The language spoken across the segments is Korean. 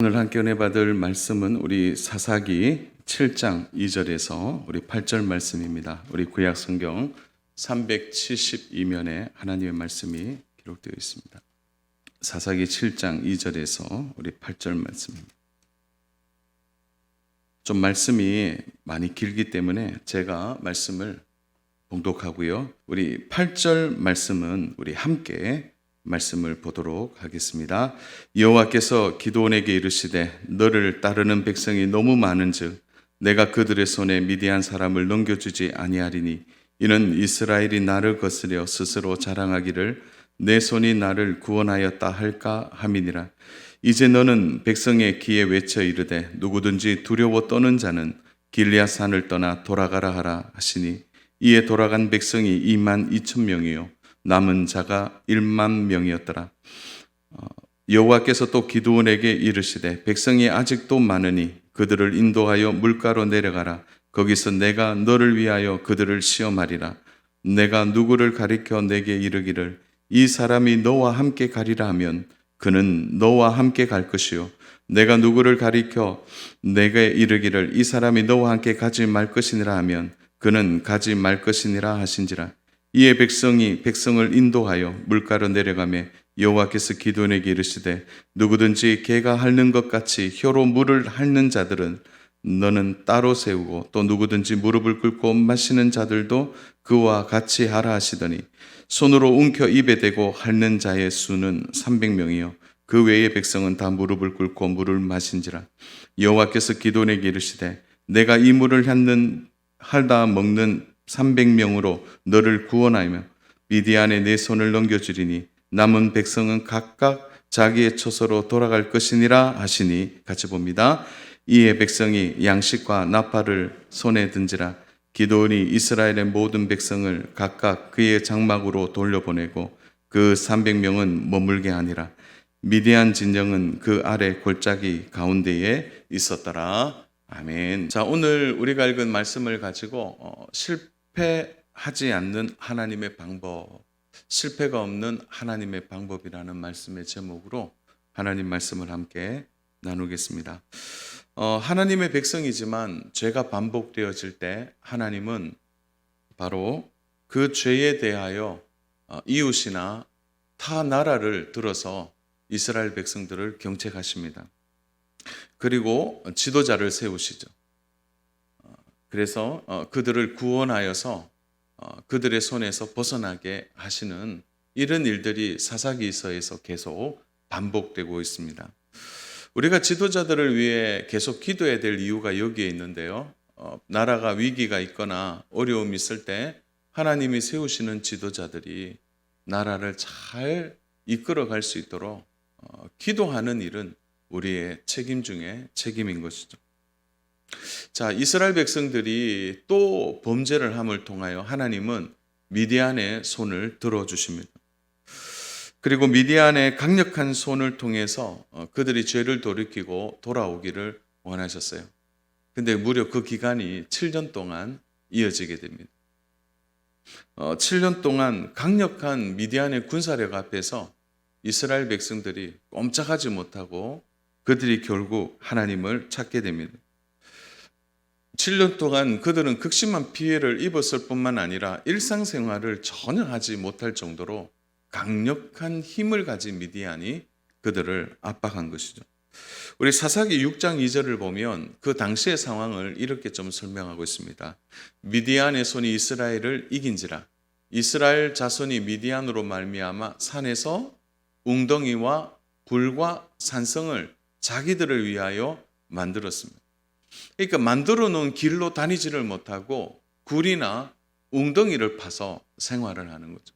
오늘 함께 은혜 받을 말씀은 우리 사사기 7장 2절에서 우리 8절 말씀입니다. 우리 구약 성경 372면에 하나님의 말씀이 기록되어 있습니다. 사사기 7장 2절에서 우리 8절 말씀입니다. 좀 말씀이 많이 길기 때문에 제가 말씀을 봉독하고요. 우리 8절 말씀은 우리 함께 말씀을 보도록 하겠습니다. 여호와께서 기드온에게 이르시되 너를 따르는 백성이 너무 많은즉 내가 그들의 손에 미디안 사람을 넘겨주지 아니하리니 이는 이스라엘이 나를 거스려 스스로 자랑하기를 내 손이 나를 구원하였다 할까 함이니라. 이제 너는 백성의 귀에 외쳐 이르되 누구든지 두려워 떠는 자는 길리앗 산을 떠나 돌아가라 하라 하시니 이에 돌아간 백성이 2만 2천 명이요 남은 자가 1만 명이었더라. 여호와께서 또 기드온에게 이르시되 백성이 아직도 많으니 그들을 인도하여 물가로 내려가라. 거기서 내가 너를 위하여 그들을 시험하리라. 내가 누구를 가리켜 내게 이르기를 이 사람이 너와 함께 가리라 하면 그는 너와 함께 갈 것이요 내가 누구를 가리켜 내게 이르기를 이 사람이 너와 함께 가지 말 것이니라 하면 그는 가지 말 것이니라 하신지라. 이에 백성이 백성을 인도하여 물가로 내려가며 여호와께서 기드온에게 이르시되 누구든지 개가 핥는 것 같이 혀로 물을 핥는 자들은 너는 따로 세우고 또 누구든지 무릎을 꿇고 마시는 자들도 그와 같이 하라 하시더니 손으로 움켜 입에 대고 핥는 자의 수는 300명이요 그 외의 백성은 다 무릎을 꿇고 물을 마신지라. 여호와께서 기드온에게 이르시되 내가 이 물을 핥다 먹는 300명으로 너를 구원하며 미디안에 내 손을 넘겨주리니 남은 백성은 각각 자기의 처소로 돌아갈 것이니라 하시니 같이 봅니다. 이에 백성이 양식과 나팔을 손에 든지라. 기드온이 이스라엘의 모든 백성을 각각 그의 장막으로 돌려보내고 그 300명은 머물게 하니라. 미디안 진영은 그 아래 골짜기 가운데에 있었더라. 아멘. 자, 오늘 우리가 읽은 말씀을 가지고 실패하지 않는 하나님의 방법, 실패가 없는 하나님의 방법이라는 말씀의 제목으로 하나님 말씀을 함께 나누겠습니다. 하나님의 백성이지만 죄가 반복되어질 때 하나님은 바로 그 죄에 대하여 이웃이나 타 나라를 들어서 이스라엘 백성들을 경책하십니다. 그리고 지도자를 세우시죠. 그래서 그들을 구원하여서 그들의 손에서 벗어나게 하시는 이런 일들이 사사기서에서 계속 반복되고 있습니다. 우리가 지도자들을 위해 계속 기도해야 될 이유가 여기에 있는데요. 나라가 위기가 있거나 어려움이 있을 때 하나님이 세우시는 지도자들이 나라를 잘 이끌어갈 수 있도록 기도하는 일은 우리의 책임 중에 책임인 것이죠. 자, 이스라엘 백성들이 또 범죄를 함을 통하여 하나님은 미디안의 손을 들어주십니다. 그리고 미디안의 강력한 손을 통해서 그들이 죄를 돌이키고 돌아오기를 원하셨어요. 근데 무려 그 기간이 7년 동안 이어지게 됩니다. 7년 동안 강력한 미디안의 군사력 앞에서 이스라엘 백성들이 꼼짝하지 못하고 그들이 결국 하나님을 찾게 됩니다. 7년 동안 그들은 극심한 피해를 입었을 뿐만 아니라 일상생활을 전혀 하지 못할 정도로 강력한 힘을 가진 미디안이 그들을 압박한 것이죠. 우리 사사기 6장 2절을 보면 그 당시의 상황을 이렇게 좀 설명하고 있습니다. 미디안의 손이 이스라엘을 이긴지라. 이스라엘 자손이 미디안으로 말미암아 산에서 웅덩이와 굴과 산성을 자기들을 위하여 만들었습니다. 그러니까 만들어 놓은 길로 다니지를 못하고 굴이나 웅덩이를 파서 생활을 하는 거죠.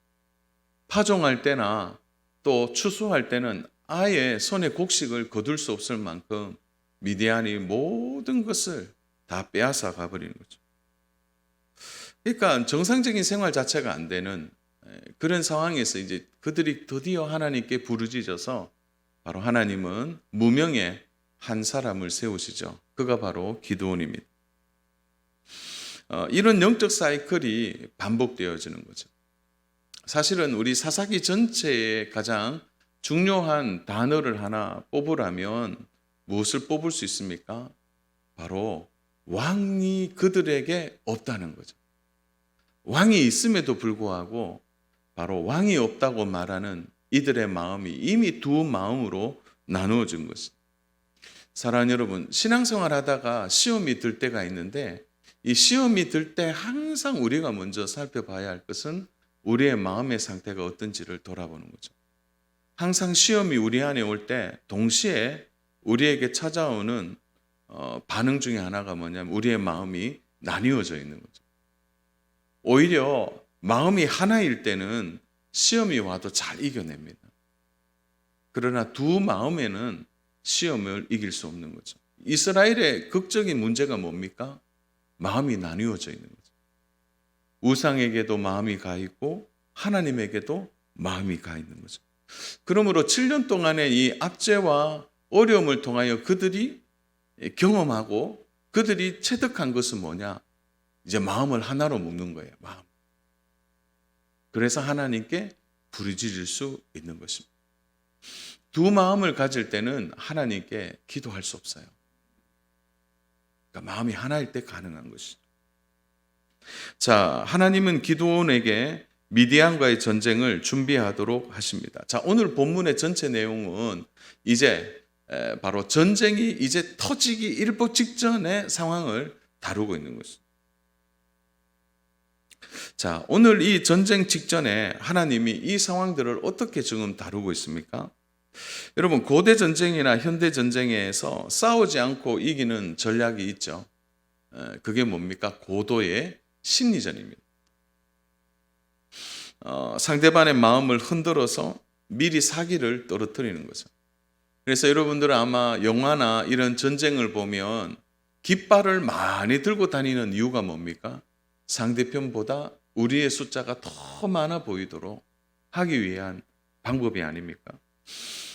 파종할 때나 또 추수할 때는 아예 손에 곡식을 거둘 수 없을 만큼 미디안이 모든 것을 다 빼앗아 가버리는 거죠. 그러니까 정상적인 생활 자체가 안 되는 그런 상황에서 이제 그들이 드디어 하나님께 부르짖어서 바로 하나님은 무명의 한 사람을 세우시죠. 그가 바로 기드온입니다. 이런 영적 사이클이 반복되어지는 거죠. 사실은 우리 사사기 전체의 가장 중요한 단어를 하나 뽑으라면 무엇을 뽑을 수 있습니까? 바로 왕이 그들에게 없다는 거죠. 왕이 있음에도 불구하고 바로 왕이 없다고 말하는 이들의 마음이 이미 두 마음으로 나누어진 것입니다. 사랑하는 여러분, 신앙생활 하다가 시험이 들 때가 있는데 이 시험이 들 때 항상 우리가 먼저 살펴봐야 할 것은 우리의 마음의 상태가 어떤지를 돌아보는 거죠. 항상 시험이 우리 안에 올 때 동시에 우리에게 찾아오는 반응 중에 하나가 뭐냐면 우리의 마음이 나뉘어져 있는 거죠. 오히려 마음이 하나일 때는 시험이 와도 잘 이겨냅니다. 그러나 두 마음에는 시험을 이길 수 없는 거죠. 이스라엘의 극적인 문제가 뭡니까? 마음이 나뉘어져 있는 거죠. 우상에게도 마음이 가 있고 하나님에게도 마음이 가 있는 거죠. 그러므로 7년 동안의 이 압제와 어려움을 통하여 그들이 경험하고 그들이 체득한 것은 뭐냐? 이제 마음을 하나로 묶는 거예요. 마음. 그래서 하나님께 부르짖을 수 있는 것입니다. 두 마음을 가질 때는 하나님께 기도할 수 없어요. 그러니까 마음이 하나일 때 가능한 것이죠. 자, 하나님은 기드온에게 미디안과의 전쟁을 준비하도록 하십니다. 자, 오늘 본문의 전체 내용은 이제 바로 전쟁이 이제 터지기 일보 직전의 상황을 다루고 있는 것입니다. 자, 오늘 이 전쟁 직전에 하나님이 이 상황들을 어떻게 지금 다루고 있습니까? 여러분, 고대 전쟁이나 현대 전쟁에서 싸우지 않고 이기는 전략이 있죠. 그게 뭡니까? 고도의 심리전입니다. 상대방의 마음을 흔들어서 미리 사기를 떨어뜨리는 거죠. 그래서 여러분들은 아마 영화나 이런 전쟁을 보면 깃발을 많이 들고 다니는 이유가 뭡니까? 상대편보다 우리의 숫자가 더 많아 보이도록 하기 위한 방법이 아닙니까?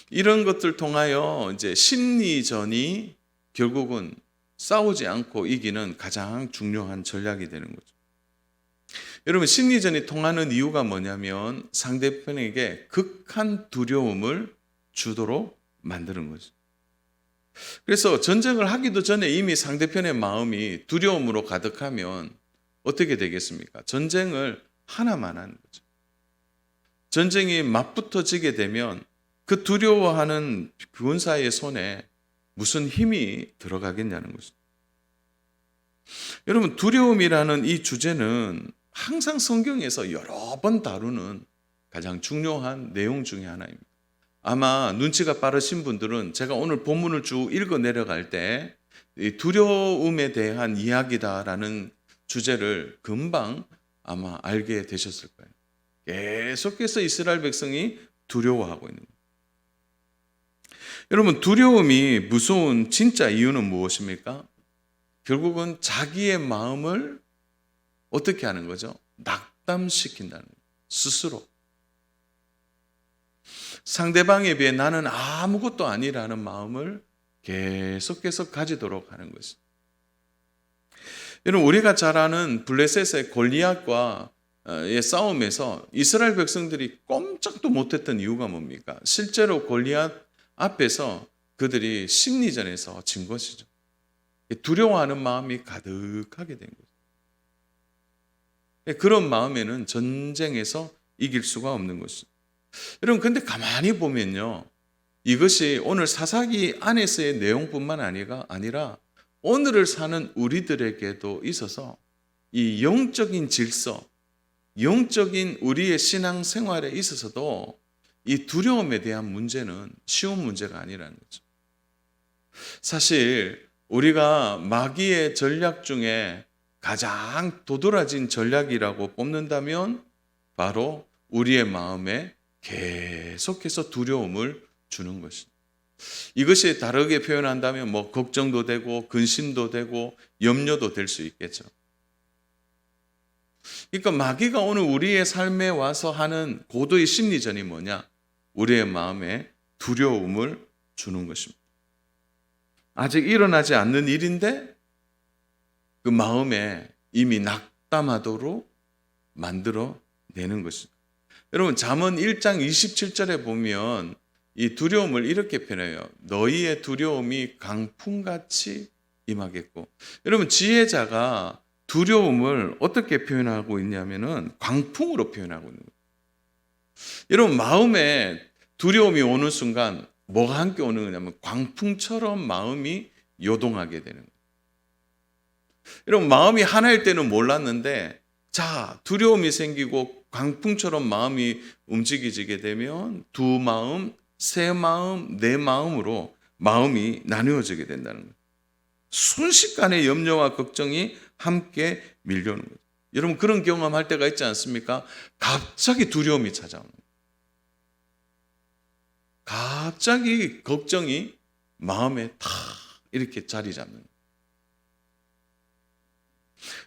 이런 것들 통하여 이제 심리전이 결국은 싸우지 않고 이기는 가장 중요한 전략이 되는 거죠. 여러분, 심리전이 통하는 이유가 뭐냐면 상대편에게 극한 두려움을 주도록 만드는 거죠. 그래서 전쟁을 하기도 전에 이미 상대편의 마음이 두려움으로 가득하면 어떻게 되겠습니까? 전쟁을 하나만 하는 거죠. 전쟁이 맞붙어지게 되면 그 두려워하는 군사의 손에 무슨 힘이 들어가겠냐는 거죠. 여러분, 두려움이라는 이 주제는 항상 성경에서 여러 번 다루는 가장 중요한 내용 중에 하나입니다. 아마 눈치가 빠르신 분들은 제가 오늘 본문을 쭉 읽어 내려갈 때 이 두려움에 대한 이야기다라는 주제를 금방 아마 알게 되셨을 거예요. 계속해서 이스라엘 백성이 두려워하고 있는 거예요. 여러분, 두려움이 무서운 진짜 이유는 무엇입니까? 결국은 자기의 마음을 어떻게 하는 거죠? 낙담시킨다는 거예요. 스스로. 상대방에 비해 나는 아무것도 아니라는 마음을 계속해서 가지도록 하는 것입니다. 여러분, 우리가 잘 아는 블레셋의 골리앗과의 싸움에서 이스라엘 백성들이 꼼짝도 못했던 이유가 뭡니까? 실제로 골리앗 앞에서 그들이 심리전에서 진 것이죠. 두려워하는 마음이 가득하게 된 거죠. 그런 마음에는 전쟁에서 이길 수가 없는 것이죠. 여러분, 근데 가만히 보면요, 이것이 오늘 사사기 안에서의 내용뿐만 아니라 오늘을 사는 우리들에게도 있어서 이 영적인 질서, 영적인 우리의 신앙 생활에 있어서도 이 두려움에 대한 문제는 쉬운 문제가 아니라는 거죠. 사실 우리가 마귀의 전략 중에 가장 도드라진 전략이라고 뽑는다면 바로 우리의 마음에 계속해서 두려움을 주는 것입니다. 이것이 다르게 표현한다면 뭐 걱정도 되고 근심도 되고 염려도 될 수 있겠죠. 그러니까 마귀가 오늘 우리의 삶에 와서 하는 고도의 심리전이 뭐냐? 우리의 마음에 두려움을 주는 것입니다. 아직 일어나지 않는 일인데 그 마음에 이미 낙담하도록 만들어내는 것입니다. 여러분, 잠언 1장 27절에 보면 이 두려움을 이렇게 표현해요. 너희의 두려움이 강풍같이 임하겠고. 여러분, 지혜자가 두려움을 어떻게 표현하고 있냐면은 광풍으로 표현하고 있는 거예요. 여러분, 마음에 두려움이 오는 순간 뭐가 함께 오는 거냐면 광풍처럼 마음이 요동하게 되는 거예요. 여러분, 마음이 하나일 때는 몰랐는데 자, 두려움이 생기고 광풍처럼 마음이 움직이게 되면 두 마음, 세 마음, 네 마음으로 마음이 나누어지게 된다는 거예요. 순식간에 염려와 걱정이 함께 밀려오는 거죠. 여러분, 그런 경험할 때가 있지 않습니까? 갑자기 두려움이 찾아오는 거예요. 갑자기 걱정이 마음에 탁 이렇게 자리 잡는 거예요.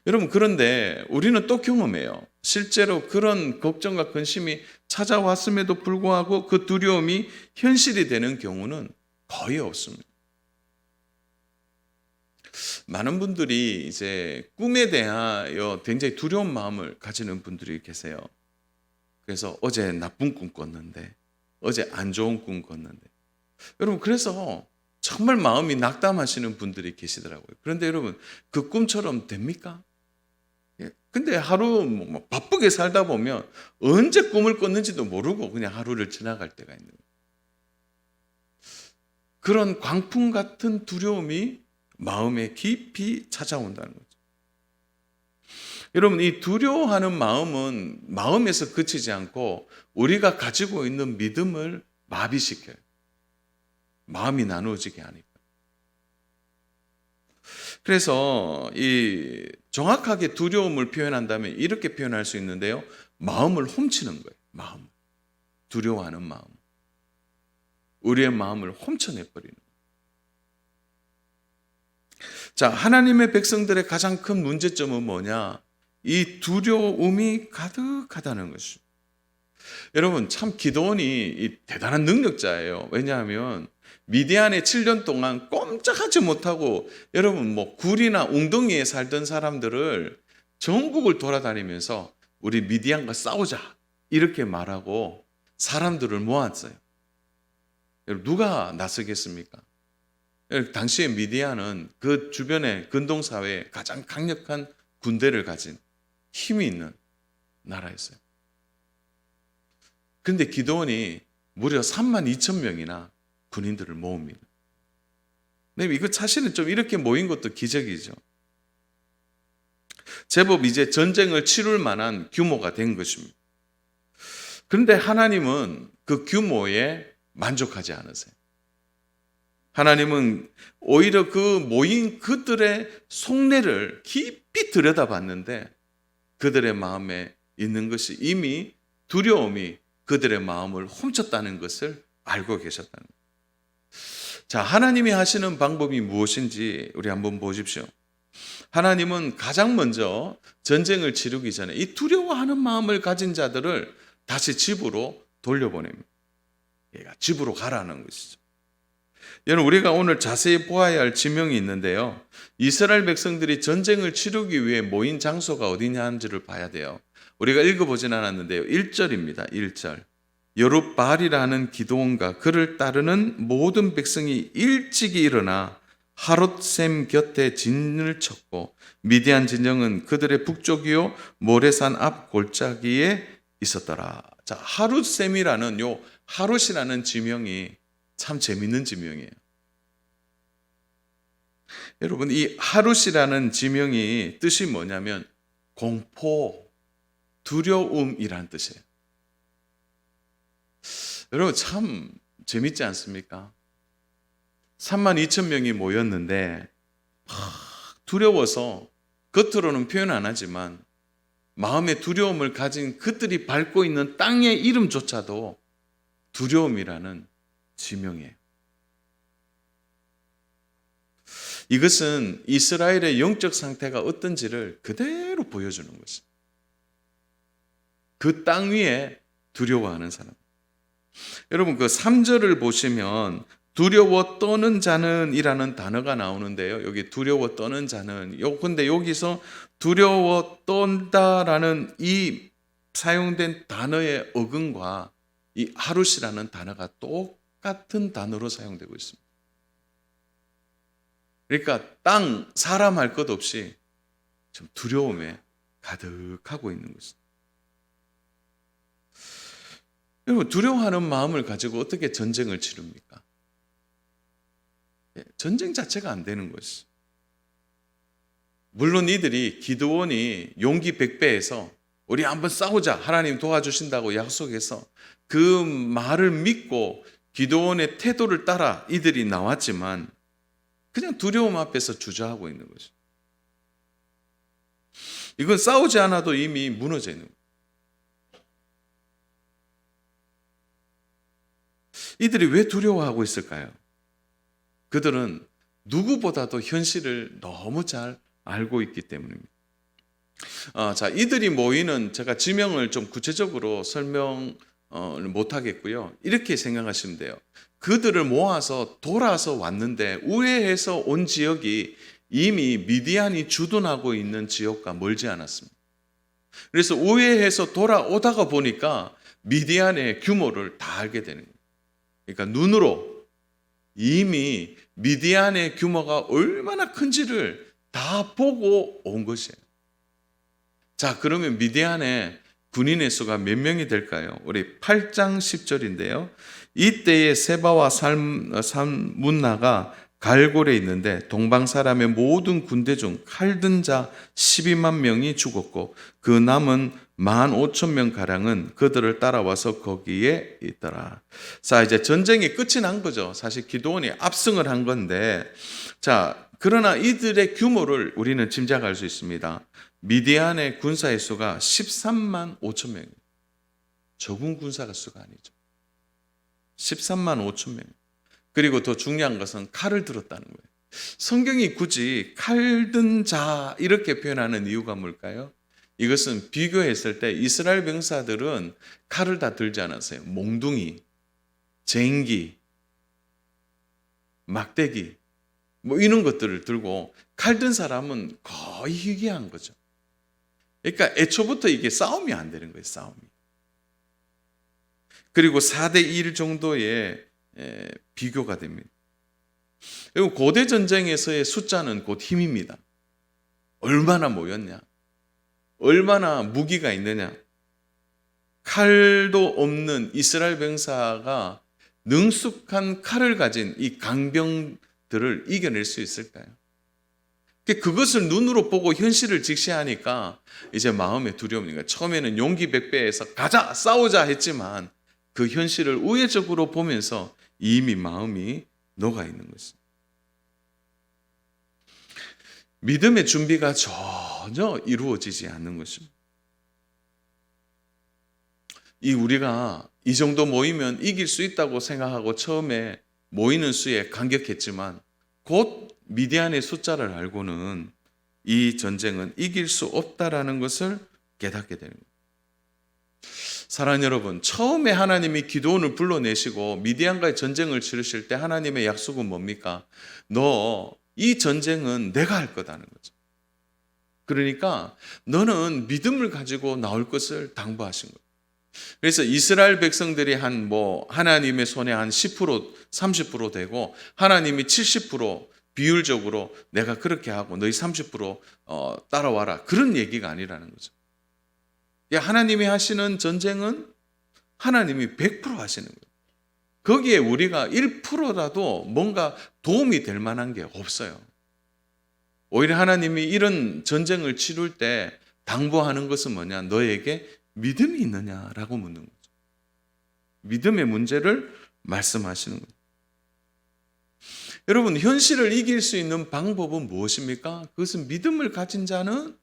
여러분, 그런데 우리는 또 경험해요. 실제로 그런 걱정과 근심이 찾아왔음에도 불구하고 그 두려움이 현실이 되는 경우는 거의 없습니다. 많은 분들이 이제 꿈에 대하여 굉장히 두려운 마음을 가지는 분들이 계세요. 그래서 어제 나쁜 꿈 꿨는데, 어제 안 좋은 꿈 꿨는데. 여러분, 그래서 정말 마음이 낙담하시는 분들이 계시더라고요. 그런데 여러분, 그 꿈처럼 됩니까? 근데 하루 뭐 바쁘게 살다 보면 언제 꿈을 꿨는지도 모르고 그냥 하루를 지나갈 때가 있는 거예요. 그런 광풍 같은 두려움이 마음에 깊이 찾아온다는 거죠. 여러분, 이 두려워하는 마음은 마음에서 그치지 않고 우리가 가지고 있는 믿음을 마비시켜요. 마음이 나누어지게 하니까. 그래서 이 정확하게 두려움을 표현한다면 이렇게 표현할 수 있는데요. 마음을 훔치는 거예요. 마음. 두려워하는 마음. 우리의 마음을 훔쳐내버리는 거예요. 자, 하나님의 백성들의 가장 큰 문제점은 뭐냐? 이 두려움이 가득하다는 것이죠. 여러분, 참 기드온이 대단한 능력자예요. 왜냐하면 미디안에 7년 동안 꼼짝하지 못하고 여러분 뭐 굴이나 웅덩이에 살던 사람들을 전국을 돌아다니면서 우리 미디안과 싸우자 이렇게 말하고 사람들을 모았어요. 여러분, 누가 나서겠습니까? 당시에 미디안은 그 주변의 근동사회에 가장 강력한 군대를 가진 힘이 있는 나라였어요. 그런데 기드온이 무려 32,000명이나 군인들을 모읍니다. 근데 이거 사실은 좀 이렇게 모인 것도 기적이죠. 제법 이제 전쟁을 치룰 만한 규모가 된 것입니다. 그런데 하나님은 그 규모에 만족하지 않으세요. 하나님은 오히려 그 모인 그들의 속내를 깊이 들여다봤는데 그들의 마음에 있는 것이 이미 두려움이 그들의 마음을 훔쳤다는 것을 알고 계셨다는 거예요. 자, 하나님이 하시는 방법이 무엇인지 우리 한번 보십시오. 하나님은 가장 먼저 전쟁을 치르기 전에 이 두려워하는 마음을 가진 자들을 다시 집으로 돌려보냅니다. 얘가 집으로 가라는 것이죠. 여러분, 우리가 오늘 자세히 보아야 할 지명이 있는데요. 이스라엘 백성들이 전쟁을 치르기 위해 모인 장소가 어디냐는지를 봐야 돼요. 우리가 읽어보진 않았는데요. 1절입니다. 1절. 여룻바알이라는 기드온과 그를 따르는 모든 백성이 일찍이 일어나 하롯셈 곁에 진을 쳤고 미디안 진영은 그들의 북쪽이요 모레산 앞 골짜기에 있었더라. 자, 하룻셈이라는 요 하롯이라는 지명이 참 재밌는 지명이에요. 여러분, 이 하룻이라는 지명이 뜻이 뭐냐면 공포, 두려움이라는 뜻이에요. 여러분, 참 재밌지 않습니까? 32,000명이 모였는데 두려워서 겉으로는 표현 안 하지만 마음의 두려움을 가진 그들이 밟고 있는 땅의 이름조차도 두려움이라는 지명이에요. 이것은 이스라엘의 영적 상태가 어떤지를 그대로 보여주는 것이에요. 그 땅 위에 두려워하는 사람. 여러분, 그 3절을 보시면 두려워 떠는 자는 이라는 단어가 나오는데요. 여기 두려워 떠는 자는 근데 여기서 두려워 떤다라는 이 사용된 단어의 어근과 이 하룻이라는 단어가 똑같은 단어로 사용되고 있습니다. 그러니까 사람 할 것 없이 좀 두려움에 가득하고 있는 것입니다. 여러분, 두려워하는 마음을 가지고 어떻게 전쟁을 치릅니까? 전쟁 자체가 안 되는 것이죠. 물론 이들이 기드온이 용기 100배에서 우리 한번 싸우자, 하나님 도와주신다고 약속해서 그 말을 믿고 기드온의 태도를 따라 이들이 나왔지만 그냥 두려움 앞에서 주저하고 있는 거죠. 이건 싸우지 않아도 이미 무너져 있는 거예요. 이들이 왜 두려워하고 있을까요? 그들은 누구보다도 현실을 너무 잘 알고 있기 때문입니다. 자, 이들이 모이는 제가 지명을 좀 구체적으로 설명 못 하겠고요. 이렇게 생각하시면 돼요. 그들을 모아서 돌아서 왔는데 우회해서 온 지역이 이미 미디안이 주둔하고 있는 지역과 멀지 않았습니다. 그래서 우회해서 돌아오다가 보니까 미디안의 규모를 다 알게 되는 거예요. 그러니까 눈으로 이미 미디안의 규모가 얼마나 큰지를 다 보고 온 것이에요. 자, 그러면 미디안의 군인의 수가 몇 명이 될까요? 우리 8장 10절인데요. 이때에 세바와 살문나가 갈골에 있는데 동방 사람의 모든 군대 중 칼든 자 12만 명이 죽었고 그 남은 15,000명 가량은 그들을 따라와서 거기에 있더라. 자, 이제 전쟁이 끝이 난 거죠. 사실 기드온이 압승을 한 건데, 자, 그러나 이들의 규모를 우리는 짐작할 수 있습니다. 미디안의 군사의 수가 13만 5천 명이에요. 적은 군사가 수가 아니죠. 13만 5천 명. 그리고 더 중요한 것은 칼을 들었다는 거예요. 성경이 굳이 칼든 자 이렇게 표현하는 이유가 뭘까요? 이것은 비교했을 때 이스라엘 병사들은 칼을 다 들지 않았어요. 몽둥이, 쟁기, 막대기 뭐 이런 것들을 들고 칼 든 사람은 거의 희귀한 거죠. 그러니까 애초부터 이게 싸움이 안 되는 거예요. 싸움이. 그리고 4대 1 정도의 비교가 됩니다. 그리고 고대 전쟁에서의 숫자는 곧 힘입니다. 얼마나 모였냐, 얼마나 무기가 있느냐. 칼도 없는 이스라엘 병사가 능숙한 칼을 가진 이 강병들을 이겨낼 수 있을까요? 그것을 눈으로 보고 현실을 직시하니까 이제 마음에 두려움이니까 처음에는 용기 100배에서 가자 싸우자 했지만 그 현실을 우회적으로 보면서 이미 마음이 녹아 있는 것입니다. 믿음의 준비가 전혀 이루어지지 않는 것입니다. 우리가 이 정도 모이면 이길 수 있다고 생각하고 처음에 모이는 수에 감격했지만 곧 미디안의 숫자를 알고는 이 전쟁은 이길 수 없다라는 것을 깨닫게 되는 거예요. 사랑하는 여러분, 처음에 하나님이 기드온을 불러내시고 미디안과의 전쟁을 치르실 때 하나님의 약속은 뭡니까? 너 이 전쟁은 내가 할 거다는 거죠. 그러니까 너는 믿음을 가지고 나올 것을 당부하신 거예요. 그래서 이스라엘 백성들이 하나님의 손에 한 10%, 30% 되고 하나님이 70% 비율적으로 내가 그렇게 하고 너희 30% 따라와라. 그런 얘기가 아니라는 거죠. 하나님이 하시는 전쟁은 하나님이 100% 하시는 거예요. 거기에 우리가 1%라도 뭔가 도움이 될 만한 게 없어요. 오히려 하나님이 이런 전쟁을 치룰 때 당부하는 것은 뭐냐? 너에게 믿음이 있느냐라고 묻는 거죠. 믿음의 문제를 말씀하시는 거죠. 여러분, 현실을 이길 수 있는 방법은 무엇입니까? 그것은 믿음을 가진 자는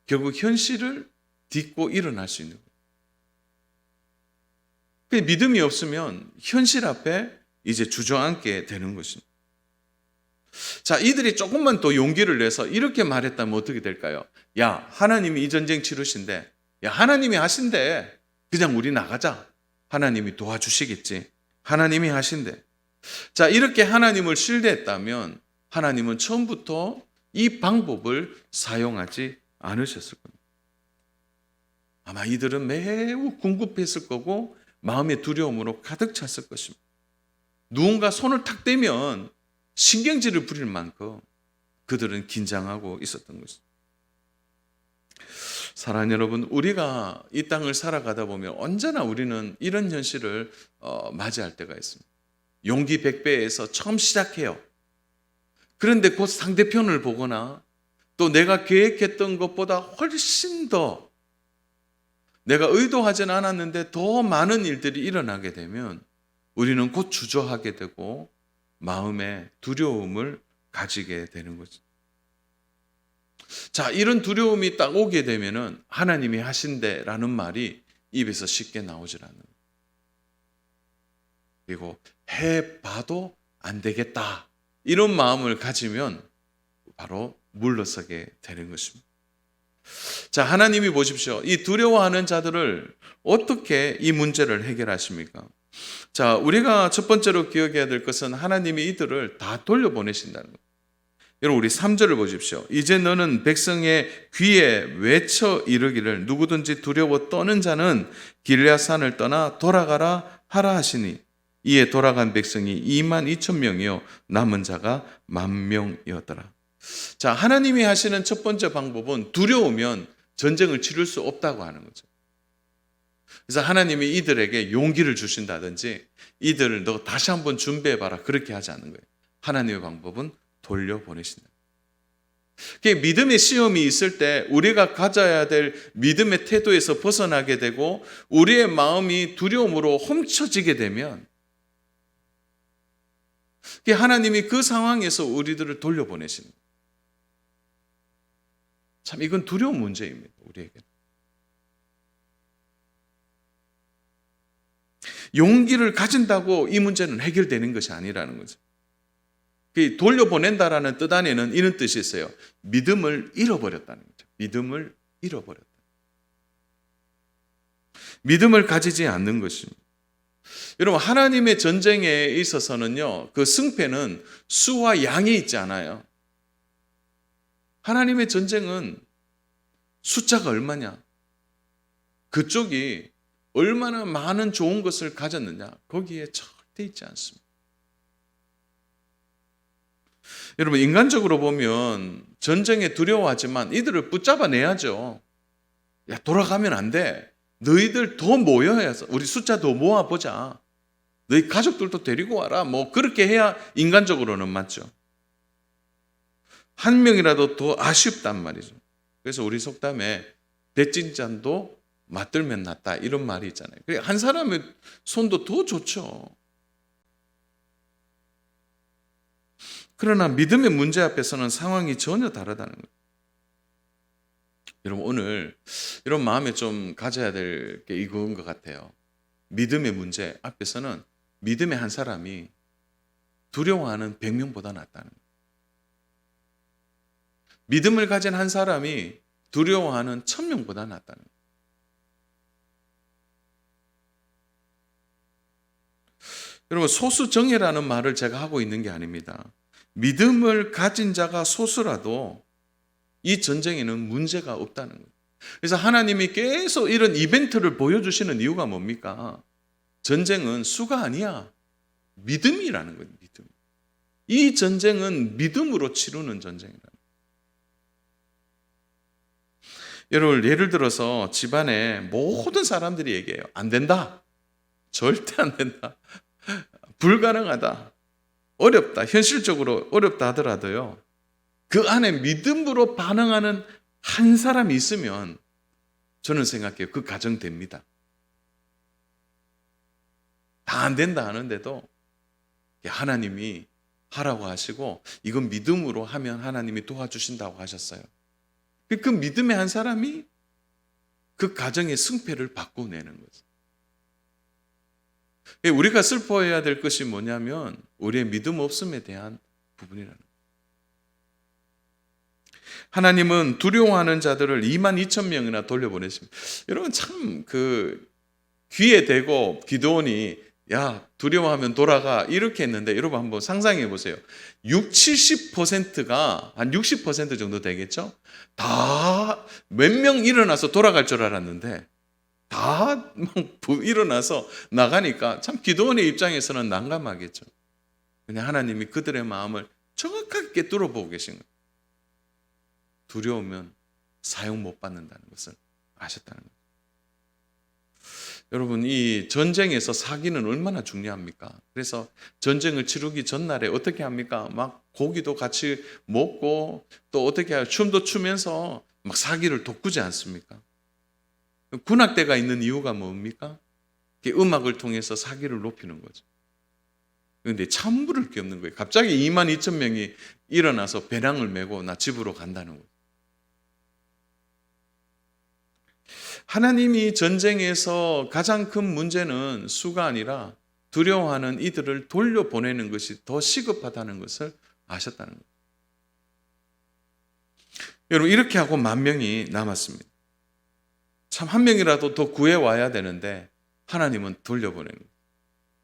결국 현실을 딛고 일어날 수 있는 거예요. 믿음이 없으면 현실 앞에 이제 주저앉게 되는 것입니다. 자, 이들이 조금만 더 용기를 내서 이렇게 말했다면 어떻게 될까요? 야, 하나님이 이 전쟁 치르신대. 야, 하나님이 하신대. 그냥 우리 나가자. 하나님이 도와주시겠지. 하나님이 하신대. 자, 이렇게 하나님을 신뢰했다면 하나님은 처음부터 이 방법을 사용하지 않으셨을 겁니다. 아마 이들은 매우 궁급했을 거고 마음의 두려움으로 가득 찼을 것입니다. 누군가 손을 탁 대면 신경질을 부릴 만큼 그들은 긴장하고 있었던 것입니다. 사랑하는 여러분, 우리가 이 땅을 살아가다 보면 언제나 우리는 이런 현실을 맞이할 때가 있습니다. 용기 100배에서 처음 시작해요. 그런데 곧 상대편을 보거나 또 내가 계획했던 것보다 훨씬 더 내가 의도하진 않았는데 더 많은 일들이 일어나게 되면 우리는 곧 주저하게 되고 마음에 두려움을 가지게 되는 거죠. 자, 이런 두려움이 딱 오게 되면은 하나님이 하신대라는 말이 입에서 쉽게 나오질 않는 거예요. 그리고 해봐도 안 되겠다, 이런 마음을 가지면 바로 물러서게 되는 것입니다. 자, 하나님이 보십시오. 이 두려워하는 자들을 어떻게 이 문제를 해결하십니까? 자, 우리가 첫 번째로 기억해야 될 것은 하나님이 이들을 다 돌려보내신다는 거예요. 여러분, 우리 3절을 보십시오. 이제 너는 백성의 귀에 외쳐 이르기를 누구든지 두려워 떠는 자는 길앗산을 떠나 돌아가라 하라 하시니 이에 돌아간 백성이 22,000명이요 남은 자가 10,000명이었더라. 자, 하나님이 하시는 첫 번째 방법은 두려우면 전쟁을 치를 수 없다고 하는 거죠. 그래서 하나님이 이들에게 용기를 주신다든지 이들을 너 다시 한번 준비해봐라, 그렇게 하지 않는 거예요. 하나님의 방법은 돌려보내신다. 믿음의 시험이 있을 때 우리가 가져야 될 믿음의 태도에서 벗어나게 되고 우리의 마음이 두려움으로 훔쳐지게 되면 하나님이 그 상황에서 우리들을 돌려보내십니다. 참, 이건 두려운 문제입니다, 우리에게. 용기를 가진다고 이 문제는 해결되는 것이 아니라는 거죠. 돌려보낸다라는 뜻 안에는 이런 뜻이 있어요. 믿음을 잃어버렸다는 거죠. 믿음을 잃어버렸다. 믿음을 가지지 않는 것입니다. 여러분, 하나님의 전쟁에 있어서는요, 그 승패는 수와 양이 있지 않아요. 하나님의 전쟁은 숫자가 얼마냐, 그쪽이 얼마나 많은 좋은 것을 가졌느냐, 거기에 절대 있지 않습니다. 여러분, 인간적으로 보면 전쟁에 두려워하지만 이들을 붙잡아내야죠. 야, 돌아가면 안 돼. 너희들 더 모여야 해서 우리 숫자 더 모아보자. 너희 가족들도 데리고 와라. 뭐 그렇게 해야 인간적으로는 맞죠. 한 명이라도 더 아쉽단 말이죠. 그래서 우리 속담에 대찐잔도 맞들면 낫다, 이런 말이 있잖아요. 한 사람의 손도 더 좋죠. 그러나 믿음의 문제 앞에서는 상황이 전혀 다르다는 거예요. 여러분, 오늘 이런 마음에 좀 가져야 될 게 이거인 것 같아요. 믿음의 문제 앞에서는 믿음의 한 사람이 두려워하는 100명보다 낫다는 거예요. 믿음을 가진 한 사람이 두려워하는 1000명보다 낫다는 거예요. 여러분, 소수정예라는 말을 제가 하고 있는 게 아닙니다. 믿음을 가진 자가 소수라도 이 전쟁에는 문제가 없다는 거예요. 그래서 하나님이 계속 이런 이벤트를 보여주시는 이유가 뭡니까? 전쟁은 수가 아니야. 믿음이라는 거예요. 믿음. 이 전쟁은 믿음으로 치르는 전쟁이라는 거예요. 여러분, 예를 들어서 집안에 모든 사람들이 얘기해요. 안 된다. 절대 안 된다. 불가능하다. 어렵다. 현실적으로 어렵다 하더라도요, 그 안에 믿음으로 반응하는 한 사람이 있으면 저는 생각해요. 그 가정 됩니다. 다 안 된다 하는데도 하나님이 하라고 하시고 이건 믿음으로 하면 하나님이 도와주신다고 하셨어요. 그 믿음의 한 사람이 그 가정의 승패를 바꿔내는 거죠. 우리가 슬퍼해야 될 것이 뭐냐면 우리의 믿음 없음에 대한 부분이라는 거예요. 하나님은 두려워하는 자들을 22,000명이나 돌려보내십니다. 여러분, 참 귀에 대고 기드온이 야, 두려워하면 돌아가, 이렇게 했는데 여러분 한번 상상해 보세요. 70%가 한 60% 정도 되겠죠? 다 몇 명 일어나서 돌아갈 줄 알았는데 다 일어나서 나가니까 참 기드온의 입장에서는 난감하겠죠. 그냥 하나님이 그들의 마음을 정확하게 뚫어보고 계신 거예요. 두려우면 사용 못 받는다는 것을 아셨다는 거예요. 여러분, 이 전쟁에서 사기는 얼마나 중요합니까? 그래서 전쟁을 치르기 전날에 어떻게 합니까? 막 고기도 같이 먹고 또 어떻게 해요? 춤도 추면서 막 사기를 돋구지 않습니까? 군악대가 있는 이유가 뭡니까? 음악을 통해서 사기를 높이는 거죠. 그런데 참부를 게 없는 거예요. 갑자기 22,000명이 일어나서 배낭을 메고 나 집으로 간다는 거예요. 하나님이 전쟁에서 가장 큰 문제는 수가 아니라 두려워하는 이들을 돌려보내는 것이 더 시급하다는 것을 아셨다는 거예요. 여러분, 이렇게 하고 10,000명이 남았습니다. 참 한 명이라도 더 구해와야 되는데 하나님은 돌려보내는 거예요.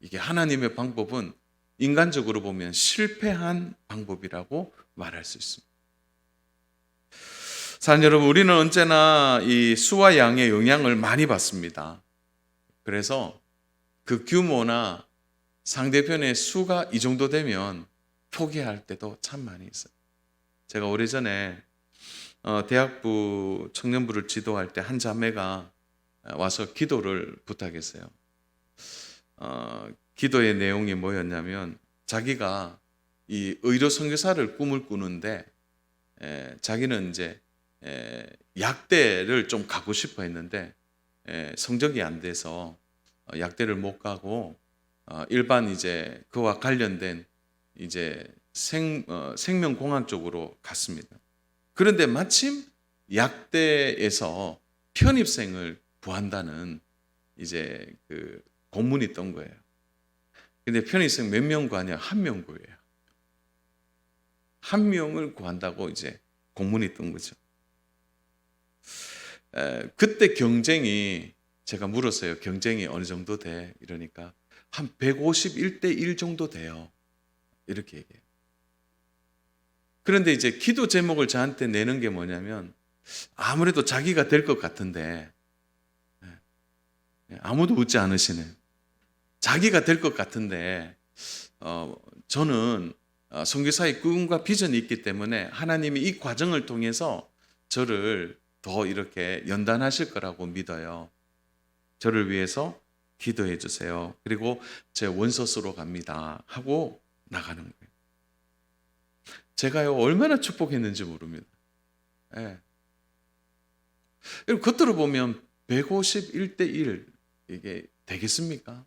이게 하나님의 방법은 인간적으로 보면 실패한 방법이라고 말할 수 있습니다. 사랑 여러분, 우리는 언제나 이 수와 양의 영향을 많이 받습니다. 그래서 그 규모나 상대편의 수가 이 정도 되면 포기할 때도 참 많이 있어요. 제가 오래전에 대학부 청년부를 지도할 때 한 자매가 와서 기도를 부탁했어요. 기도의 내용이 뭐였냐면 자기가 이 의료 선교사를 꿈을 꾸는데 자기는 이제 약대를 좀 가고 싶어 했는데 성적이 안 돼서 약대를 못 가고 일반 이제 그와 관련된 이제 생명공학 쪽으로 갔습니다. 그런데 마침 약대에서 편입생을 구한다는 이제 그 공문이 뜬 거예요. 근데 편입생 몇 명 구하냐? 1명 구해요. 1명을 구한다고 이제 공문이 뜬 거죠. 그때 경쟁이, 제가 물었어요. 경쟁이 어느 정도 돼? 이러니까 한 151대 1 정도 돼요. 이렇게 얘기해요. 그런데 이제 기도 제목을 저한테 내는 게 뭐냐면 아무래도 자기가 될 것 같은데, 아무도 웃지 않으시네. 자기가 될 것 같은데 저는 선교사의 꿈과 비전이 있기 때문에 하나님이 이 과정을 통해서 저를 더 이렇게 연단하실 거라고 믿어요. 저를 위해서 기도해 주세요. 그리고 제 원서스로 갑니다 하고 나가는 거예요. 제가요 얼마나 축복했는지 모릅니다. 예. 겉으로 보면 151대 1 이게 되겠습니까?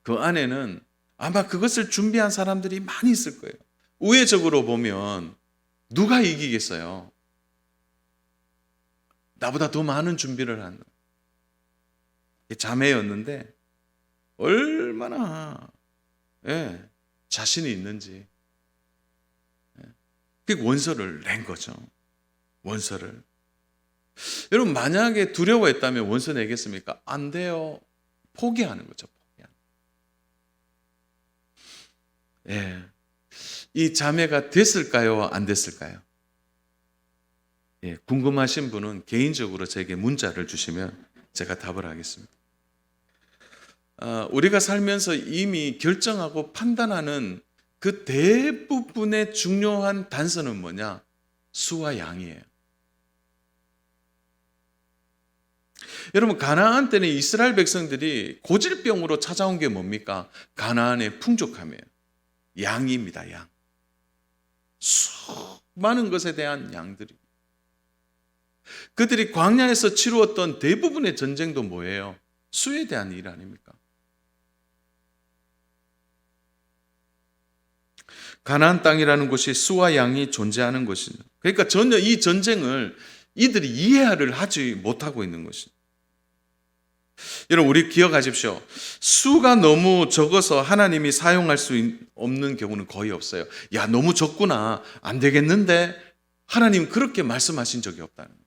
그 안에는 아마 그것을 준비한 사람들이 많이 있을 거예요. 우회적으로 보면 누가 이기겠어요? 나보다 더 많은 준비를 한 자매였는데 얼마나 자신이 있는지 그 원서를 낸 거죠. 원서를. 여러분, 만약에 두려워했다면 원서 내겠습니까? 안 돼요. 포기하는 거죠. 이 자매가 됐을까요? 안 됐을까요? 궁금하신 분은 개인적으로 제게 문자를 주시면 제가 답을 하겠습니다. 우리가 살면서 이미 결정하고 판단하는 그 대부분의 중요한 단서는 뭐냐? 수와 양이에요. 여러분, 가나안 때는 이스라엘 백성들이 고질병으로 찾아온 게 뭡니까? 가나안의 풍족함이에요. 양입니다. 양. 수많은 것에 대한 양들이. 그들이 광야에서 치루었던 대부분의 전쟁도 뭐예요? 수에 대한 일 아닙니까? 가나안 땅이라는 곳이 수와 양이 존재하는 것이죠. 그러니까 전혀 이 전쟁을 이들이 이해를 하지 못하고 있는 것이죠. 여러분, 우리 기억하십시오. 수가 너무 적어서 하나님이 사용할 수 없는 경우는 거의 없어요. 야, 너무 적구나. 안 되겠는데? 하나님 그렇게 말씀하신 적이 없다는 거예요.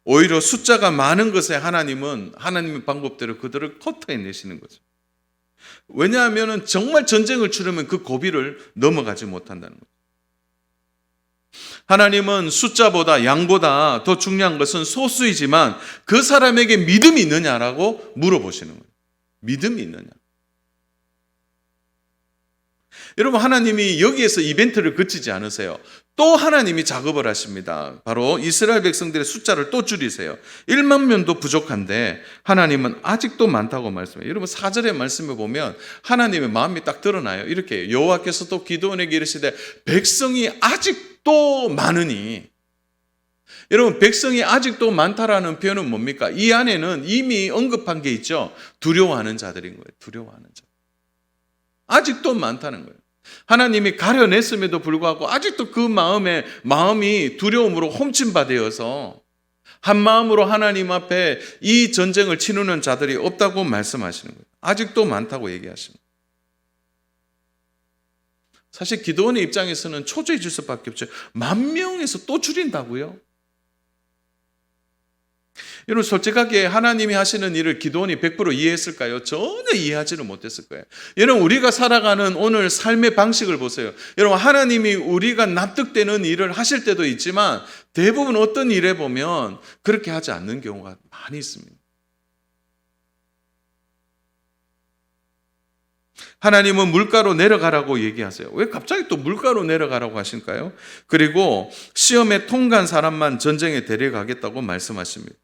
오히려 숫자가 많은 것에 하나님은 하나님의 방법대로 그들을 커터해내시는 거죠. 왜냐하면 정말 전쟁을 치르면 그 고비를 넘어가지 못한다는 거죠. 하나님은 숫자보다 양보다 더 중요한 것은 소수이지만 그 사람에게 믿음이 있느냐라고 물어보시는 거예요. 믿음이 있느냐. 여러분, 하나님이 여기에서 이벤트를 그치지 않으세요. 또 하나님이 작업을 하십니다. 바로 이스라엘 백성들의 숫자를 또 줄이세요. 1만 명도 부족한데 하나님은 아직도 많다고 말씀해요. 여러분, 4절의 말씀을 보면 하나님의 마음이 딱 드러나요. 이렇게 여호와께서 또 기드온에게 이르시되 백성이 아직도 많으니. 여러분, 백성이 아직도 많다라는 표현은 뭡니까? 이 안에는 이미 언급한 게 있죠. 두려워하는 자들인 거예요. 두려워하는 자. 아직도 많다는 거예요. 하나님이 가려냈음에도 불구하고 아직도 그 마음이 두려움으로 홈침받아서 한 마음으로 하나님 앞에 이 전쟁을 치르는 자들이 없다고 말씀하시는 거예요. 아직도 많다고 얘기하십니다. 사실 기드온의 입장에서는 초조해질 수밖에 없죠. 10,000명에서 또 줄인다고요? 여러분, 솔직하게 하나님이 하시는 일을 기드온이 100% 이해했을까요? 전혀 이해하지는 못했을 거예요. 여러분, 우리가 살아가는 오늘 삶의 방식을 보세요. 여러분, 하나님이 우리가 납득되는 일을 하실 때도 있지만 대부분 어떤 일에 보면 그렇게 하지 않는 경우가 많이 있습니다. 하나님은 물가로 내려가라고 얘기하세요. 왜 갑자기 또 물가로 내려가라고 하실까요? 그리고 시험에 통과한 사람만 전쟁에 데려가겠다고 말씀하십니다.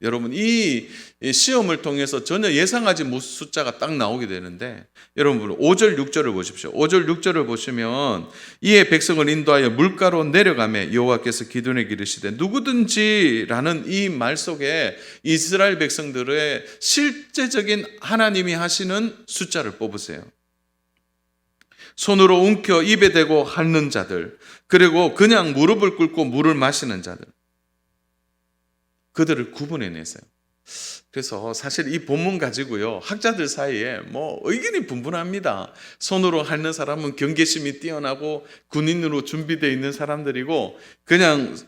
여러분, 이 시험을 통해서 전혀 예상하지 못한 숫자가 딱 나오게 되는데, 여러분 5절 6절을 보십시오. 5절 6절을 보시면 이에 백성을 인도하여 물가로 내려가매 여호와께서 기드온에게 이르시되 누구든지라는 이 말 속에 이스라엘 백성들의 실제적인 하나님이 하시는 숫자를 뽑으세요. 손으로 움켜 입에 대고 핥는 자들, 그리고 그냥 무릎을 꿇고 물을 마시는 자들, 그들을 구분해내세요. 그래서 사실 이 본문 가지고요, 학자들 사이에 의견이 분분합니다. 손으로 핥는 사람은 경계심이 뛰어나고 군인으로 준비되어 있는 사람들이고, 그냥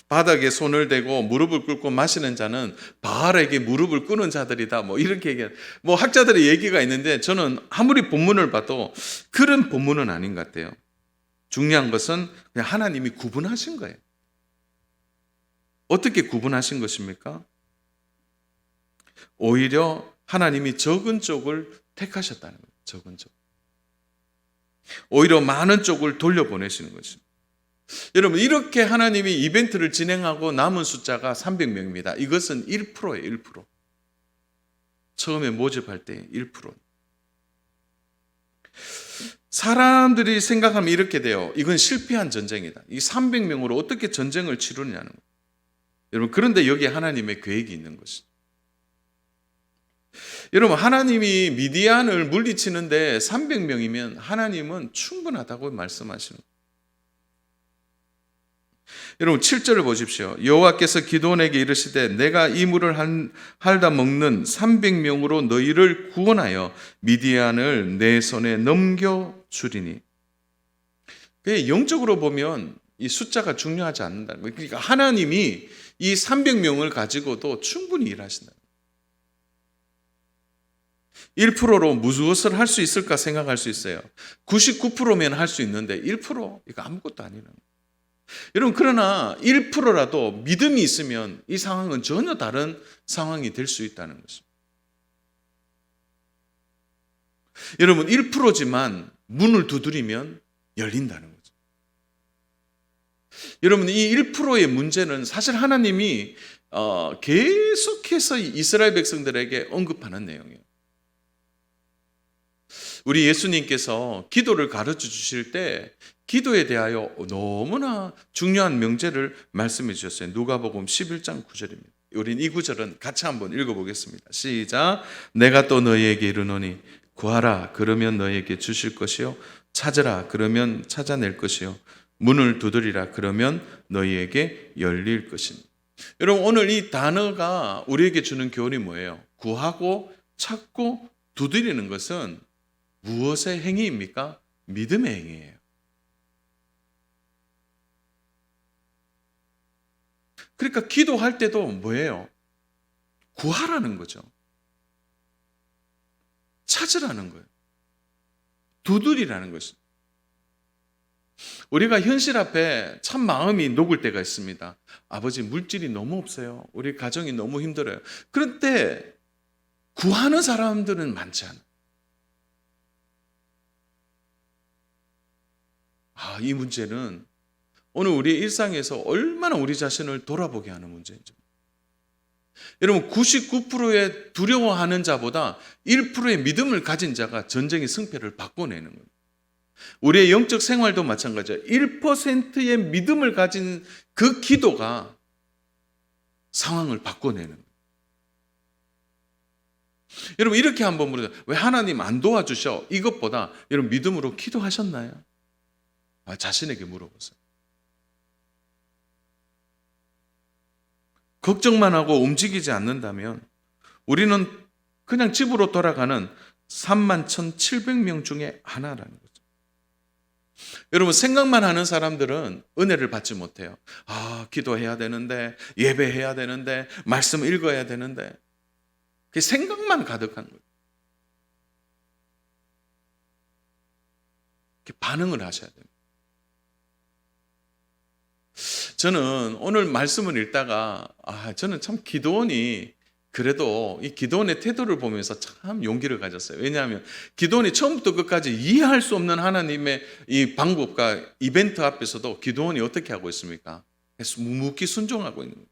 바닥에 손을 대고 무릎을 꿇고 마시는 자는 바알에게 무릎을 꿇는 자들이다. 이렇게 얘기해요. 학자들의 얘기가 있는데 저는 아무리 본문을 봐도 그런 본문은 아닌 것 같아요. 중요한 것은 그냥 하나님이 구분하신 거예요. 어떻게 구분하신 것입니까? 오히려 하나님이 적은 쪽을 택하셨다는 거예요. 적은 쪽. 오히려 많은 쪽을 돌려보내시는 거죠. 여러분, 이렇게 하나님이 이벤트를 진행하고 남은 숫자가 300명입니다. 이것은 1%예요. 1%. 처음에 모집할 때 1%. 사람들이 생각하면 이렇게 돼요. 이건 실패한 전쟁이다. 이 300명으로 어떻게 전쟁을 치르느냐는 거예요. 여러분, 그런데 여기에 하나님의 계획이 있는 것이죠. 여러분, 하나님이 미디안을 물리치는데 300명이면 하나님은 충분하다고 말씀하시는 거예요. 여러분, 7절을 보십시오. 여호와께서 기드온에게 이르시되 내가 이 물을 핥아 먹는 300명으로 너희를 구원하여 미디안을 내 손에 넘겨주리니. 영적으로 보면 이 숫자가 중요하지 않는다. 그러니까 하나님이 이 300명을 가지고도 충분히 일하신다. 1%로 무엇을 할 수 있을까 생각할 수 있어요. 99%면 할 수 있는데 1% 이거 아무것도 아니라는 거예요. 여러분, 그러나 1%라도 믿음이 있으면 이 상황은 전혀 다른 상황이 될 수 있다는 것입니다. 여러분, 1%지만 문을 두드리면 열린다는 거죠. 여러분, 이 1%의 문제는 사실 하나님이 계속해서 이스라엘 백성들에게 언급하는 내용이에요. 우리 예수님께서 기도를 가르쳐 주실 때 기도에 대하여 너무나 중요한 명제를 말씀해 주셨어요. 누가복음 11장 9절입니다. 우린 이 구절은 같이 한번 읽어보겠습니다. 시작. 내가 또 너희에게 이르노니 구하라 그러면 너희에게 주실 것이요 찾으라 그러면 찾아낼 것이요 문을 두드리라 그러면 너희에게 열릴 것입니다. 여러분, 오늘 이 단어가 우리에게 주는 교훈이 뭐예요? 구하고 찾고 두드리는 것은 무엇의 행위입니까? 믿음의 행위예요. 그러니까 기도할 때도 뭐예요? 구하라는 거죠. 찾으라는 거예요. 두드리라는 것입니다. 우리가 현실 앞에 참 마음이 녹을 때가 있습니다. 아버지, 물질이 너무 없어요. 우리 가정이 너무 힘들어요. 그런데 구하는 사람들은 많지 않아요. 이 문제는 오늘 우리의 일상에서 얼마나 우리 자신을 돌아보게 하는 문제인지. 여러분, 99%의 두려워하는 자보다 1%의 믿음을 가진 자가 전쟁의 승패를 바꿔내는 거예요. 우리의 영적 생활도 마찬가지예요. 1%의 믿음을 가진 그 기도가 상황을 바꿔내는 거예요. 여러분, 이렇게 한번 물어요. 왜 하나님 안 도와주셔? 이것보다 여러분 믿음으로 기도하셨나요? 자신에게 물어보세요. 걱정만 하고 움직이지 않는다면 우리는 그냥 집으로 돌아가는 31,700명 중에 하나라는 거죠. 여러분, 생각만 하는 사람들은 은혜를 받지 못해요. 기도해야 되는데, 예배해야 되는데, 말씀 읽어야 되는데, 그 생각만 가득한 거예요. 반응을 하셔야 됩니다. 저는 오늘 말씀을 읽다가 저는 참 기드온이 그래도 이 기드온의 태도를 보면서 참 용기를 가졌어요. 왜냐하면 기드온이 처음부터 끝까지 이해할 수 없는 하나님의 이 방법과 이벤트 앞에서도 기드온이 어떻게 하고 있습니까? 묵묵히 순종하고 있는 거예요.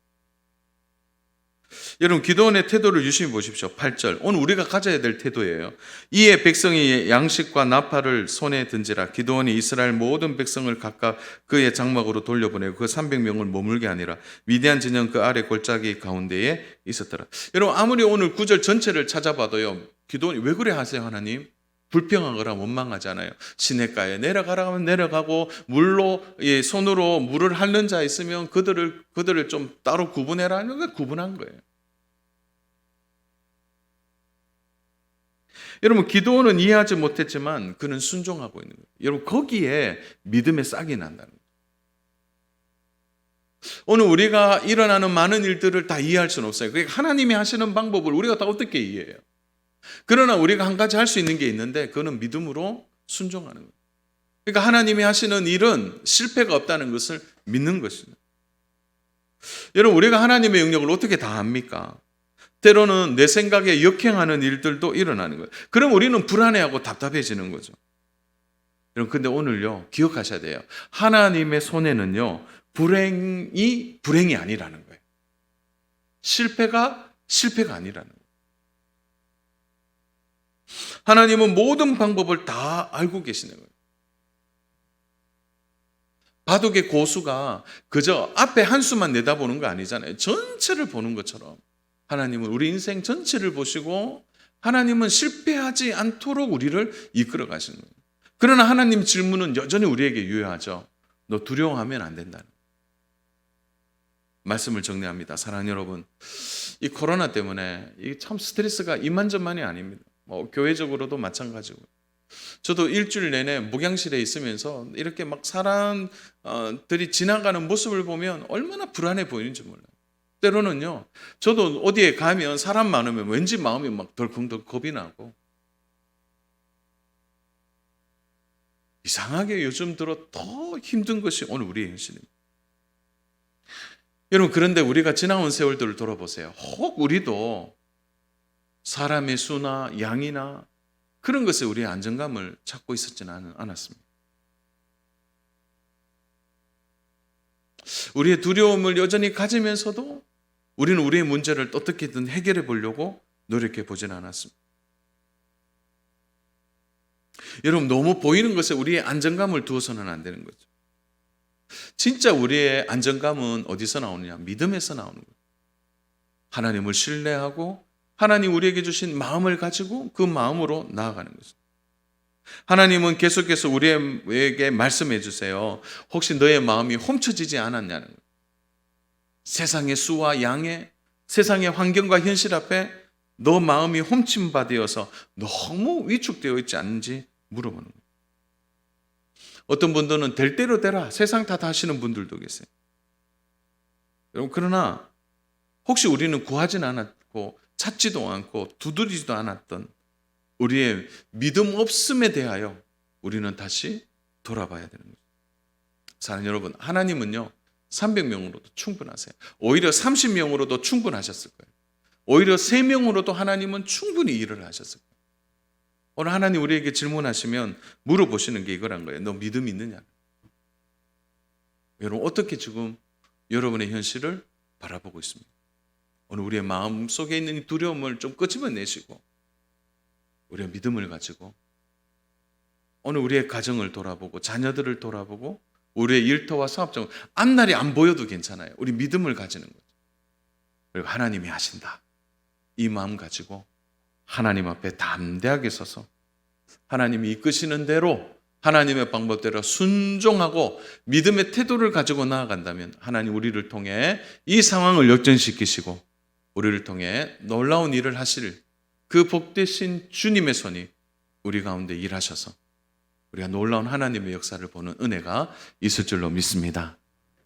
여러분, 기드온의 태도를 유심히 보십시오. 8절. 오늘 우리가 가져야 될 태도예요. 이에 백성이 양식과 나팔을 손에 든지라. 기드온이 이스라엘 모든 백성을 각각 그의 장막으로 돌려보내고 그 300명을 머물게 하니라. 위대한 진영 그 아래 골짜기 가운데에 있었더라. 여러분, 아무리 오늘 9절 전체를 찾아봐도요, 기드온이 왜 그래 하세요, 하나님? 불평하거나 원망하잖아요. 시냇가에 내려가라 하면 내려가고, 물로 손으로 물을 핥는 자 있으면 그들을 좀 따로 구분해라 하는 게 구분한 거예요. 여러분, 기드온은 이해하지 못했지만 그는 순종하고 있는 거예요. 여러분, 거기에 믿음의 싹이 난다는 거예요. 오늘 우리가 일어나는 많은 일들을 다 이해할 수는 없어요. 그러니까 하나님이 하시는 방법을 우리가 다 어떻게 이해해요? 그러나 우리가 한 가지 할 수 있는 게 있는데 그거는 믿음으로 순종하는 거예요. 그러니까 하나님이 하시는 일은 실패가 없다는 것을 믿는 것입니다. 여러분, 우리가 하나님의 영역을 어떻게 다 합니까? 때로는 내 생각에 역행하는 일들도 일어나는 거예요. 그럼 우리는 불안해하고 답답해지는 거죠. 여러분, 근데 오늘요, 기억하셔야 돼요. 하나님의 손에는요, 불행이 아니라는 거예요. 실패가 아니라는 거예요. 하나님은 모든 방법을 다 알고 계시는 거예요. 바둑의 고수가 그저 앞에 한 수만 내다보는 거 아니잖아요. 전체를 보는 것처럼 하나님은 우리 인생 전체를 보시고 하나님은 실패하지 않도록 우리를 이끌어 가시는 거예요. 그러나 하나님 질문은 여전히 우리에게 유효하죠. 너 두려워하면 안 된다는 거예요. 말씀을 정리합니다. 사랑하는 여러분, 이 코로나 때문에 이게 참 스트레스가 이만저만이 아닙니다. 교회적으로도 마찬가지고. 저도 일주일 내내 목양실에 있으면서 이렇게 막 사람들이 지나가는 모습을 보면 얼마나 불안해 보이는지 몰라요. 때로는요, 저도 어디에 가면 사람 많으면 왠지 마음이 막 덜컹덜 겁이 나고, 이상하게 요즘 들어 더 힘든 것이 오늘 우리의 현실입니다. 여러분, 그런데 우리가 지나온 세월들을 돌아보세요. 혹 우리도 사람의 수나 양이나 그런 것에 우리의 안정감을 찾고 있었지는 않았습니다. 우리의 두려움을 여전히 가지면서도 우리는 우리의 문제를 어떻게든 해결해 보려고 노력해 보진 않았습니다. 여러분, 너무 보이는 것에 우리의 안정감을 두어서는 안 되는 거죠. 진짜 우리의 안정감은 어디서 나오느냐? 믿음에서 나오는 거예요. 하나님을 신뢰하고 하나님 우리에게 주신 마음을 가지고 그 마음으로 나아가는 거죠. 하나님은 계속해서 우리에게 말씀해 주세요. 혹시 너의 마음이 훔쳐지지 않았냐는 거예요. 세상의 수와 양의, 세상의 환경과 현실 앞에 너 마음이 훔침받아서 너무 위축되어 있지 않은지 물어보는 거예요. 어떤 분들은 될 대로 되라, 세상 탓 하시는 분들도 계세요. 여러분, 그러나 혹시 우리는 구하진 않았고 찾지도 않고 두드리지도 않았던 우리의 믿음 없음에 대하여 우리는 다시 돌아봐야 되는 거죠. 사랑하는 여러분, 하나님은요 300명으로도 충분하세요. 오히려 30명으로도 충분하셨을 거예요. 오히려 3명으로도 하나님은 충분히 일을 하셨을 거예요. 오늘 하나님 우리에게 질문하시면 물어보시는 게 이거란 거예요. 너 믿음 있느냐? 여러분 어떻게 지금 여러분의 현실을 바라보고 있습니다. 오늘 우리의 마음 속에 있는 이 두려움을 좀 끄집어내시고 우리의 믿음을 가지고 오늘 우리의 가정을 돌아보고 자녀들을 돌아보고 우리의 일터와 사업장 앞날이 안 보여도 괜찮아요. 우리 믿음을 가지는 거죠. 그리고 하나님이 하신다. 이 마음 가지고 하나님 앞에 담대하게 서서 하나님이 이끄시는 대로 하나님의 방법대로 순종하고 믿음의 태도를 가지고 나아간다면 하나님 우리를 통해 이 상황을 역전시키시고 우리를 통해 놀라운 일을 하실 그 복되신 주님의 손이 우리 가운데 일하셔서 우리가 놀라운 하나님의 역사를 보는 은혜가 있을 줄로 믿습니다.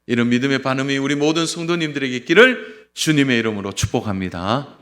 이런 믿음의 반응이 우리 모든 성도님들에게 있기를 주님의 이름으로 축복합니다.